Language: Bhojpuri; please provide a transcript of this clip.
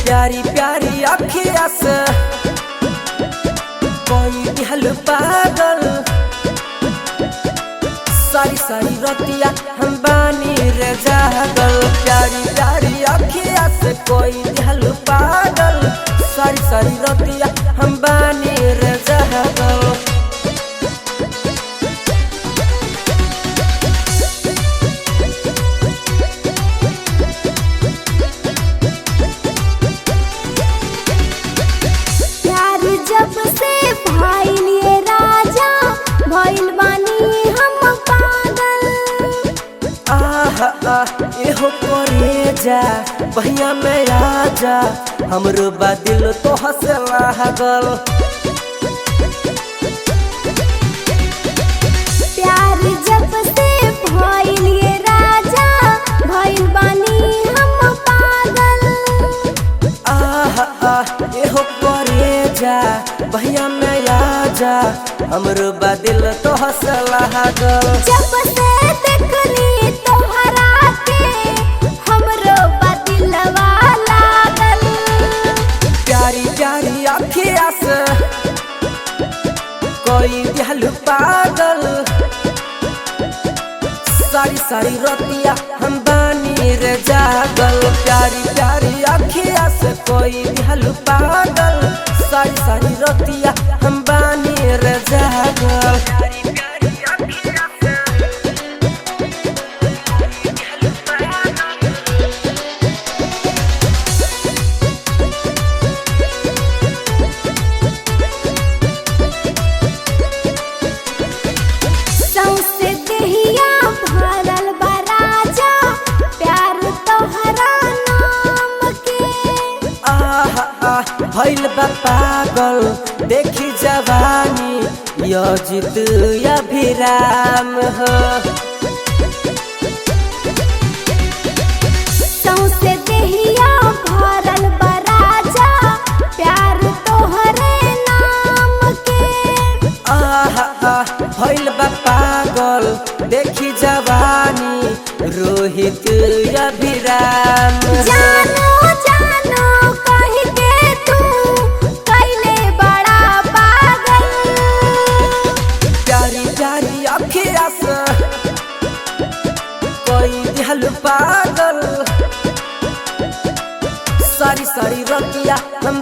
प्यारी प्यारी अखिया से कोई दिल पागल। सारी सारी रतिया हम बानी रे जागल। प्यारी प्यारी अखिया से कोई दिल पागल। सारी सारी रतिया हम बानी रे जागल। जब से भाईल ये राजा भाईल बानी हम पागल। आहा एहो करे जा भैया में आजा हमरो बादिल तो हंसे लागल। प्यार जब से भाईल ये राजा भाईल बानी हम पागल। आहा एहो करे जा भैया में आजा हमरो बादिल तो हंसे लागल। जब से देखनी तोहरा के हमरो बादिलवा लागल। प्यारी प्यारी अखिया से कोई दिल पागल। सारी सारी रतिया हम बानी रे जागल। प्यारी प्यारी अखिया से कोई दिल पागल। सारी सारी रतिया हम बानी रे जागल। सौंसे देहिया भरल बा राजा प्यार तोहरा नाम के। आहा भइल बा पागल देखी जवानी यजित अभिराम हो। सौंसे देहिया भरल बा राजा प्यार तोहरे नाम के। आहा भइल बा पागल देखी जवानी रोहित अभिराम। जानो जानो कहि के तू कैले बड़ा पागल। प्यारी प्यारी अखिया से कोई दिल पागल। सारी सारी रतिया हम